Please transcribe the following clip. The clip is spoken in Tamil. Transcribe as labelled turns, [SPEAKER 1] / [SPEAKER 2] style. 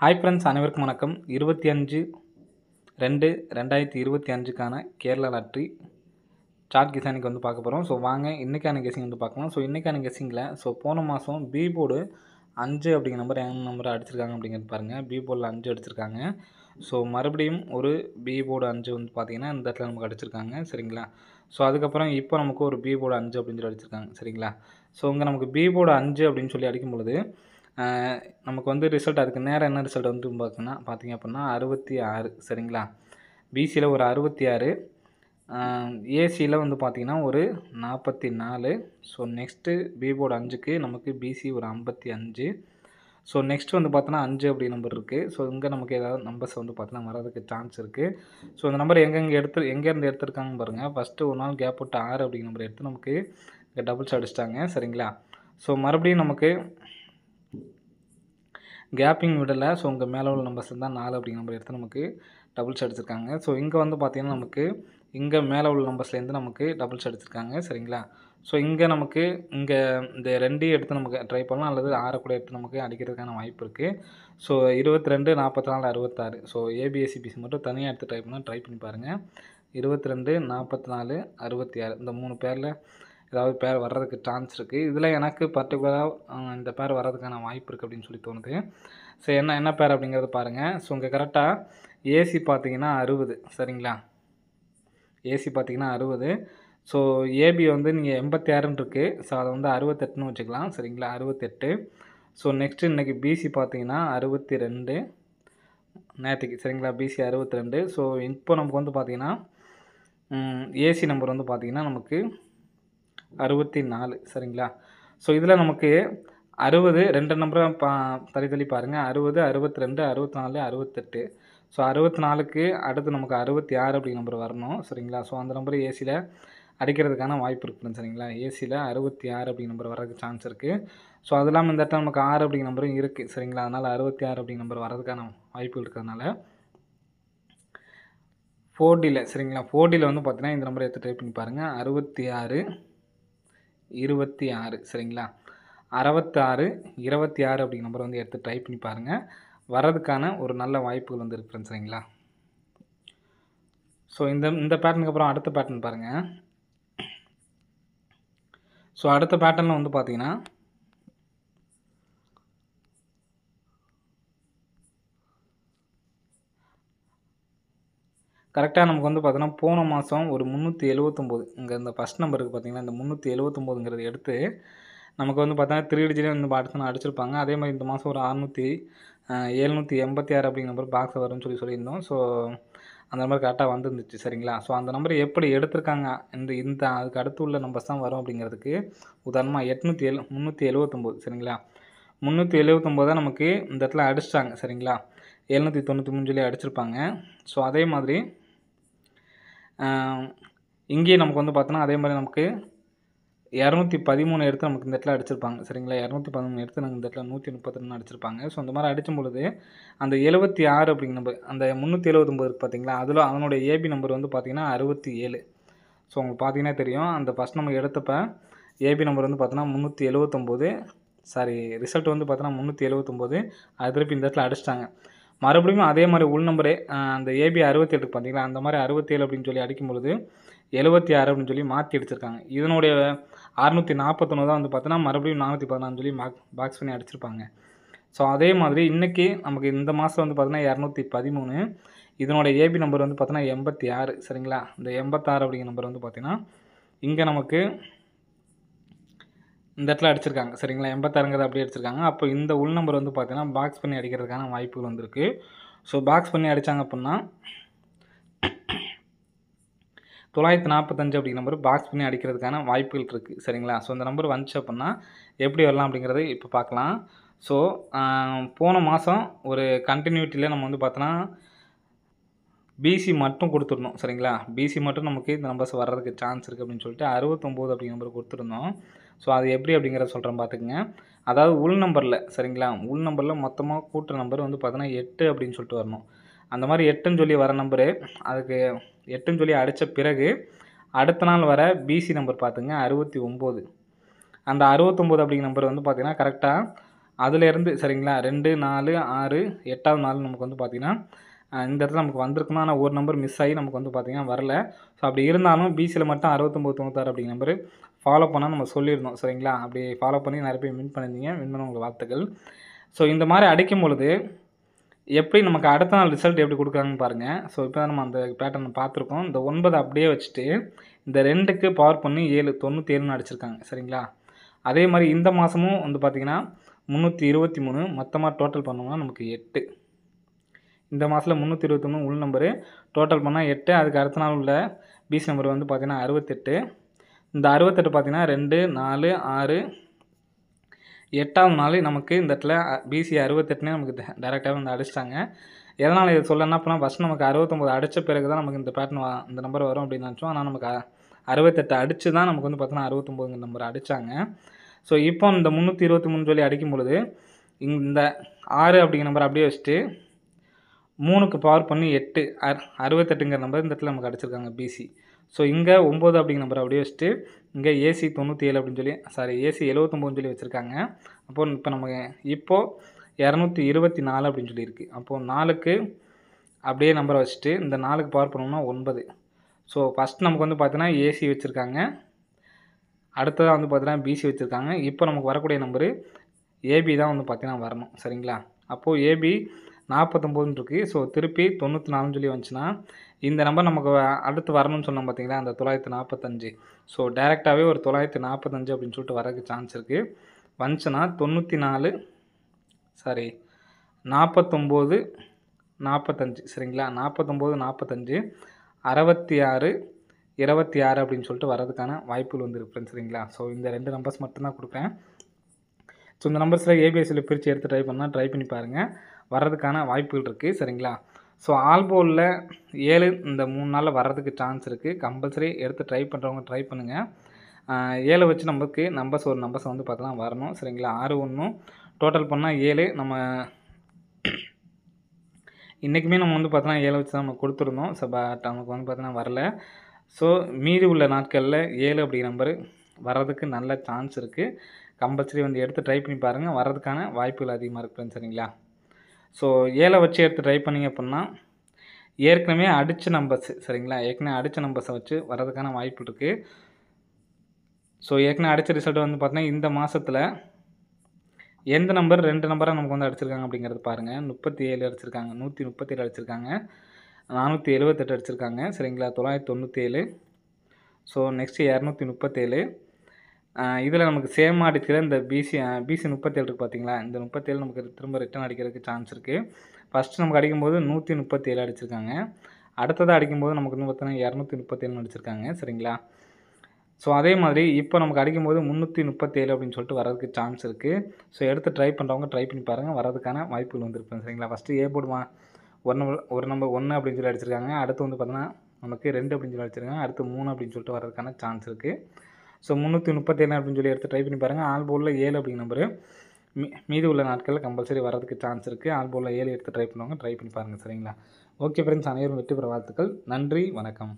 [SPEAKER 1] ஹாய் ஃப்ரெண்ட்ஸ், அனைவருக்கும் வணக்கம். 25/2/2025க்கான கேரளா லாட்ரி சார்ட் கெஸிங்க்கு வந்து பார்க்க போகிறோம். ஸோ வாங்க இன்றைக்கான கெஸிங் வந்து பார்க்கலாம். ஸோ இன்றைக்கான கெஸிங்கில் போன மாதம் பி போர்டு 5 அப்படிங்கிற நம்பர் என்ன நம்பர் அடிச்சிருக்காங்க அப்படிங்கிறது பாருங்கள். பி போர்டில் 5 அடிச்சிருக்காங்க. ஸோ மறுபடியும் ஒரு பி போர்டு 5 வந்து பார்த்திங்கன்னா இந்த இடத்துல நமக்கு அடிச்சிருக்காங்க. சரிங்களா? ஸோ அதுக்கப்புறம் இப்போ நமக்கு ஒரு பி போர்டு 5 அப்படின்னு சொல்லி அடிச்சிருக்காங்க. சரிங்களா? ஸோ இங்கே நமக்கு பி போர்டு 5 அப்படின்னு சொல்லி அடிக்கும் பொழுது நமக்கு வந்து ரிசல்ட் அதுக்கு நேரம் என்ன ரிசல்ட் வந்து பார்த்தீங்க அப்படின்னா 66. சரிங்களா? பிசியில் ஒரு 66, ஏசியில் வந்து பார்த்திங்கன்னா ஒரு 44. ஸோ நெக்ஸ்ட்டு பி போர்டு 5க்கு நமக்கு பிசி ஒரு 55. ஸோ நெக்ஸ்ட் வந்து பார்த்தோன்னா 5 அப்படி நம்பர் இருக்குது. ஸோ இங்கே நமக்கு ஏதாவது நம்பர்ஸ் வந்து பார்த்தோன்னா வரதுக்கு சான்ஸ் இருக்குது. ஸோ இந்த நம்பர் எங்கேருந்து எடுத்திருக்காங்கன்னு பாருங்கள். ஃபஸ்ட்டு ஒரு நாள் கேப் விட்டு 6 அப்படிங்கிற நம்பர் எடுத்து நமக்கு இங்கே டபுள்ஸ் அடிச்சிட்டாங்க. சரிங்களா? ஸோ மறுபடியும் நமக்கு கேப்பிங் விடலை. ஸோ இங்கே மேலே உள்ள நம்பர்ஸ் தான் 4 அப்படிங்கிற நம்பர் எடுத்து நமக்கு டபுள்ஸ் அடிச்சிருக்காங்க. ஸோ இங்கே வந்து பார்த்திங்கன்னா நமக்கு இங்கே மேலே உள்ள நம்பர்ஸ்லேருந்து நமக்கு டபுள்ஸ் அடிச்சிருக்காங்க. சரிங்களா? ஸோ இங்கே நமக்கு இங்கே இந்த 2 எடுத்து நமக்கு ட்ரை பண்ணலாம், அல்லது 6 கூட எடுத்து நமக்கு அடிக்கிறதுக்கான வாய்ப்பு இருக்குது. ஸோ 22, 44, 66. ஸோ ஏபிஎஸ்சிபிசி மட்டும் தனியாக எடுத்து ட்ரை பண்ணி பாருங்கள். 22, 44, 66 இந்த 3 பேரில் ஏதாவது பேர் வர்றதுக்கு சான்ஸ் இருக்குது. இதில் எனக்கு பர்டிகுலராக இந்த பேர் வர்றதுக்கான வாய்ப்பு இருக்குது அப்படின்னு சொல்லி தோணுது. ஸோ என்ன பேர் அப்படிங்கிறத பாருங்கள். ஸோ இங்கே கரெக்டாக ஏசி பார்த்தீங்கன்னா 60. சரிங்களா? ஏசி பார்த்தீங்கன்னா 60. ஸோ ஏபி வந்து நீங்கள் 86ன்னு இருக்குது. ஸோ அதை வந்து 68ன்னு வச்சுக்கலாம். சரிங்களா? 68. ஸோ நெக்ஸ்ட்டு இன்றைக்கி பிசி பார்த்தீங்கன்னா 62 நேற்றுக்கு. சரிங்களா? பிசி 62. ஸோ இப்போ நமக்கு வந்து பார்த்திங்கன்னா ஏசி நம்பர் வந்து பார்த்திங்கன்னா நமக்கு 64. சரிங்களா? ஸோ இதில் நமக்கு 60 2 நம்பரை தள்ளி பாருங்கள். 60, 62, 64, 68. ஸோ 64க்கு அடுத்து நமக்கு 66 அப்படிங்கிற நம்பர் வரணும். சரிங்களா? ஸோ அந்த நம்பர் ஏசியில் அடிக்கிறதுக்கான வாய்ப்பு இருக்குது. சரிங்களா? ஏசியில் 66 அப்படிங்கிற நம்பர் வர்றதுக்கு சான்ஸ் இருக்குது. ஸோ அது இல்லாமல் இந்த இடத்துல நமக்கு 6 அப்படிங்கிற நம்பரும் இருக்குது. சரிங்களா? அதனால் 66 அப்படிங்கிற நம்பர் வர்றதுக்கான வாய்ப்புகள் இருக்கிறதுனால 4Dயில் சரிங்களா? 4Dயில் வந்து பார்த்தீங்கன்னா இந்த நம்பரை எடுத்து ட்ரை பண்ணி பாருங்கள். 66, 26. சரிங்களா? 66, 26 அப்படிங்கிற நம்பர் வந்து எடுத்து ட்ரை பண்ணி பாருங்கள். வர்றதுக்கான ஒரு நல்ல வாய்ப்புகள் வந்து இருக்குது. சரிங்களா? ஸோ இந்த பேட்டர்னுக்கு அப்புறம் அடுத்த பேட்டர்ன் பாருங்கள். ஸோ அடுத்த பேட்டர்னில் வந்து பார்த்தீங்கன்னா கரெக்டாக நமக்கு வந்து பார்த்தீங்கன்னா போன மாதம் ஒரு 379 இங்கே இந்த ஃபஸ்ட் நம்பருக்கு பார்த்தீங்கன்னா இந்த 379ங்கிறது எடுத்து நமக்கு வந்து பார்த்தீங்கன்னா 3 டிஜிட்டே வந்து அடுத்த அடிச்சிருப்பாங்க. அதே மாதிரி இந்த மாதம் ஒரு 786 அப்படிங்கிற நம்பர் பாக்ஸ் வரும்னு சொல்லியிருந்தோம். ஸோ அந்த நம்பர் கரெக்டாக வந்துருந்துச்சு. சரிங்களா? ஸோ அந்த நம்பர் எப்படி எடுத்திருக்காங்க, இந்த அதுக்கு அடுத்து உள்ள நம்பர்ஸ் தான் வரும் அப்படிங்கிறதுக்கு உதாரணமாக 379. சரிங்களா? 379 நமக்கு இந்த இடத்துல அடிச்சிட்டாங்க. சரிங்களா? 793 சொல்லி அடிச்சிருப்பாங்க. ஸோ அதே மாதிரி இங்கேயும் நமக்கு வந்து பார்த்தோன்னா அதே மாதிரி நமக்கு 213 எடுத்து நமக்கு இந்த இடத்துல அடிச்சிருப்பாங்க. சரிங்களா? 213 எடுத்து நமக்கு இந்த இடத்துல 132 அடிச்சிருப்பாங்க. ஸோ அந்த மாதிரி அடிக்கும் பொழுது அந்த 76 அப்படிங்கிற நம்பர் அந்த 379 இருக்குது பார்த்தீங்களா? அதனுடைய ஏபி நம்பர் வந்து பார்த்திங்கன்னா 67. ஸோ உங்களுக்கு பார்த்தீங்கன்னா தெரியும். அந்த ஃபஸ்ட் நம்பர் எடுத்தப்போ ஏபி நம்பர் வந்து பார்த்தோன்னா 379. ரிசல்ட் வந்து பார்த்தோன்னா 379. அது திருப்பி இந்த இடத்துல அடிச்சிட்டாங்க. மறுபடியும் அதே மாதிரி உள் நம்பரே அந்த ஏபி 67 பார்த்தீங்களா? அந்த மாதிரி 67 அப்படின்னு சொல்லி அடிக்கும் பொழுது 76 அப்படின்னு சொல்லி மாற்றி அடிச்சிருக்காங்க. இதனுடைய 641 தான் வந்து பார்த்தோன்னா மறுபடியும் 414 சொல்லி பாக்ஸ் பண்ணி அடிச்சிருப்பாங்க. ஸோ அதே மாதிரி இன்றைக்கி நமக்கு இந்த மாதம் வந்து பார்த்தோன்னா 213. இதனோட ஏபி நம்பர் வந்து பார்த்தோன்னா 86. சரிங்களா? இந்த 86 அப்படிங்கிற நம்பர் வந்து பார்த்திங்கன்னா இங்கே நமக்கு இந்த இடத்துல அடிச்சிருக்காங்க. சரிங்களா? 86ங்கிறது அப்படியே அடிச்சிருக்காங்க. அப்போ இந்த உள் நம்பர் வந்து பார்த்தீங்கன்னா பாக்ஸ் பண்ணி அடிக்கிறதுக்கான வாய்ப்புகள் வந்துருக்கு. ஸோ பாக்ஸ் பண்ணி அடித்தாங்க அப்படின்னா 945 அப்படிங்கிற நம்பர் பாக்ஸ் பண்ணி அடிக்கிறதுக்கான வாய்ப்புகள் இருக்குது. சரிங்களா? ஸோ இந்த நம்பர் வந்துச்சு அப்படின்னா எப்படி வரலாம் அப்படிங்கிறத இப்போ பார்க்கலாம். ஸோ போன மாதம் ஒரு கண்டினியூட்டியில் நம்ம வந்து பார்த்தோன்னா பிசி மட்டும் கொடுத்துருந்தோம். சரிங்களா? பிசி மட்டும் நமக்கு இந்த நம்பர்ஸ் வர்றதுக்கு சான்ஸ் இருக்குது அப்படின்னு சொல்லிட்டு 69 அப்படிங்கிற நம்பர் கொடுத்துருந்தோம். ஸோ அது எப்படி அப்படிங்கிறத சொல்கிறேன் பார்த்துக்குங்க. அதாவது உள் நம்பரில் சரிங்களா? உள் நம்பரில் மொத்தமாக கூட்டுற நம்பர் வந்து பார்த்தோன்னா 8 அப்படின்னு சொல்லிட்டு வரணும். அந்த மாதிரி 8ன்னு சொல்லி வர நம்பரு அதுக்கு 8ன்னு சொல்லி அடித்த பிறகு அடுத்த நாள் வர பிசி நம்பர் பார்த்துங்க 69. அந்த 69 அப்படிங்கிற நம்பர் வந்து பார்த்திங்கன்னா கரெக்டாக அதுலேருந்து சரிங்களா 2, 4, 6, 8வது நாள் நமக்கு வந்து பார்த்திங்கன்னா இந்த இடத்துல நமக்கு வந்திருக்கணும். ஆனால் ஒரு நம்பர் மிஸ் ஆகி நமக்கு வந்து பார்த்திங்கன்னா வரல. ஸோ அப்படி இருந்தாலும் பிசியில் மட்டும் 69, 96 அப்படிங்கிற நம்பர் ஃபாலோ பண்ணால் நம்ம சொல்லியிருந்தோம் சரிங்களா. அப்படி ஃபாலோ பண்ணி நிறைய பேர் வின் பண்ணியிருந்தீங்க. வின் பண்ண உங்களுக்கு வாழ்த்துக்கள். ஸோ இந்த மாதிரி அடிக்கும் பொழுது எப்படி நமக்கு அடுத்த நாள் ரிசல்ட் எப்படி கொடுக்குறாங்கன்னு பாருங்கள். ஸோ இப்போ நம்ம அந்த பேட்டர்னை பார்த்துருக்கோம். இந்த 9 அப்படியே வச்சுட்டு இந்த 2க்கு பவர் பண்ணி 7 97ன்னு அடிச்சிருக்காங்க சரிங்களா. அதே மாதிரி இந்த மாதமும் வந்து பார்த்திங்கன்னா 323 மொத்தமாக டோட்டல் பண்ணோம்னா நமக்கு 8. இந்த மாதத்தில் 323 உள் நம்பரு டோட்டல் பண்ணால் 8. அதுக்கு அடுத்த நாள் உள்ள பிசி நம்பர் வந்து பார்த்திங்கன்னா 68. இந்த 68 பார்த்திங்கன்னா 2, 4, 6, 8வது நாள் நமக்கு இந்த இடத்துல பிசி 68னே நமக்கு டேரெக்டாகவே வந்து அடிச்சிட்டாங்க. எதனால் இதை சொல்லணும்னா அப்படின்னா ஃபஸ்ட் நமக்கு 69 அடித்த பிறகு தான் நமக்கு இந்த பேட்டர்ன் இந்த நம்பர் வரும் அப்படின்னு நினச்சோம். ஆனால் நமக்கு 68 அடித்து தான் நமக்கு வந்து பார்த்தீங்கன்னா 69 நம்பர் அடித்தாங்க. ஸோ இப்போ இந்த 323 சொல்லி அடிக்கும் பொழுது இந்த 6 அப்படிங்கிற நம்பர் அப்படியே வச்சுட்டு 3க்கு பவர் பண்ணி 8 68ங்கிற நம்பர் இந்த இடத்துல நமக்கு அடிச்சிருக்காங்க பிசி. ஸோ இங்கே 9 அப்படிங்கிற நம்பர் அப்படியே வச்சுட்டு இங்கே ஏசி 97 அப்படின்னு சொல்லி ஏசி 79 சொல்லி வச்சுருக்காங்க. அப்போது இப்போ நமக்கு இப்போது 224 அப்படின்னு சொல்லியிருக்கு. அப்போது 4க்கு அப்படியே நம்பரை வச்சுட்டு இந்த 4க்கு பவர் பண்ணோம்னா 9. ஸோ ஃபஸ்ட் நமக்கு வந்து பார்த்தீங்கன்னா ஏசி வச்சுருக்காங்க. அடுத்ததாக வந்து பார்த்தீங்கன்னா பிசி வச்சுருக்காங்க. இப்போ நமக்கு வரக்கூடிய நம்பரு ஏபி தான் வந்து பார்த்தீங்கன்னா வரணும் சரிங்களா. அப்போது ஏபி 49 இருக்குது. ஸோ திருப்பி 94 சொல்லி வந்துச்சுன்னா இந்த நம்பர் நமக்கு அடுத்து வரணும்னு சொன்னோம் பார்த்தீங்களா அந்த 945. ஸோ டேரெக்டாகவே ஒரு 945 அப்படின்னு சொல்லிட்டு வரதுக்கு சான்ஸ் இருக்குது. வந்துச்சுன்னா 49 49 45 சரிங்களா. 49 45 66 26 அப்படின்னு சொல்லிட்டு வரதுக்கான வாய்ப்புகள் வந்து இருக்குது சரிங்களா. ஸோ இந்த 2 நம்பர்ஸ் மட்டும்தான் கொடுக்குறேன். ஸோ இந்த நம்பர்ஸில் ஏபிஎஸ்சியில் பிரித்து எடுத்து ட்ரை பண்ணி பாருங்கள். வர்றதுக்கான வாய்ப்புகள் இருக்குது சரிங்களா. ஸோ ஆல்போலில் 7 இந்த 3 நாளில் வர்றதுக்கு சான்ஸ் இருக்குது. கம்பல்சரி எடுத்து ட்ரை பண்ணுறவங்க ட்ரை பண்ணுங்கள். 7 வச்சு நமக்கு ஒரு நம்பர்ஸ் வந்து பார்த்தோன்னா வரணும் சரிங்களா. 6 1 டோட்டல் பண்ணால் 7. நம்ம இன்றைக்குமே நம்ம வந்து பார்த்தோன்னா 7 வச்சு தான் நம்ம கொடுத்துருந்தோம். ஸோ பட் நமக்கு வந்து பார்த்தோன்னா வரல. ஸோ மீதி உள்ள நாட்களில் 7 அப்படிங்கிற நம்பரு வர்றதுக்கு நல்ல சான்ஸ் இருக்குது. கம்பல்சரி வந்து எடுத்து ட்ரை பண்ணி பாருங்கள். வர்றதுக்கான வாய்ப்புகள் அதிகமாக இருக்குது சரிங்களா. ஸோ 7 வச்சு எடுத்து ட்ரை பண்ணிங்க அப்படின்னா ஏற்கனவே அடித்த நம்பர்ஸ் சரிங்களா. ஏற்கனவே அடித்த நம்பர்ஸை வச்சு வர்றதுக்கான வாய்ப்பு இருக்குது. ஸோ ஏற்கனவே அடித்த ரிசல்ட் வந்து பார்த்தீங்கன்னா இந்த மாதத்தில் எந்த நம்பர் 2 நம்பராக நமக்கு வந்து அடிச்சிருக்காங்க அப்படிங்கிறது பாருங்கள். 37 அடிச்சிருக்காங்க, 137 அடிச்சிருக்காங்க, 478 அடிச்சிருக்காங்க சரிங்களா. 997. So next 237. இதில் நமக்கு சேமாக அடிக்கிற இந்த பிசி 37 இருக்குது பார்த்தீங்களா. இந்த 37 நமக்கு திரும்ப ரிட்டன் அடிக்கிறதுக்கு சான்ஸ் இருக்குது. ஃபஸ்ட்டு நமக்கு அடிக்கும்போது 137 அடிச்சிருக்காங்க. அடுத்ததாக அடிக்கும்போது நமக்கு வந்து பார்த்தீங்கன்னா 237 அடிச்சிருக்காங்க சரிங்களா. ஸோ அதே மாதிரி இப்போ நமக்கு அடிக்கும்போது 337 அப்படின்னு சொல்லிட்டு வரதுக்கு சான்ஸ் இருக்குது. ஸோ எடுத்து ட்ரை பண்ணுறவங்க ட்ரை பண்ணி பாருங்கள். வரதுக்கான வாய்ப்புகள் வந்துருப்பேன் சரிங்களா. ஃபஸ்ட்டு ஏ போர்டு ஒரு நம்பர் 1 அப்படின்னு சொல்லி அடிச்சிருக்காங்க. அடுத்து வந்து பார்த்தீங்கன்னா நமக்கு 2 அப்படின்னு சொல்லி அடிச்சிருக்காங்க. அடுத்து 3 அப்படின்னு சொல்லிட்டு வரதுக்கான சான்ஸ் இருக்குது. ஸோ 337 அப்படின்னு சொல்லி எடுத்து ட்ரை பண்ணி பாருங்கள். ஆல் போர்டில் 7 அப்படிங்கிற நம்பரு மீதி உள்ள நாட்களில் கம்பல்சரி வரதுக்கு சான்ஸ் இருக்குது. ஆல் போர்டில் 7 எடுத்து ட்ரை பண்ணுவாங்க. ட்ரை பண்ணி பாருங்கள் சரிங்களா. ஓகே ஃப்ரெண்ட்ஸ், அனைவரும் வெற்றி பெற வாழ்த்துக்கள். நன்றி, வணக்கம்.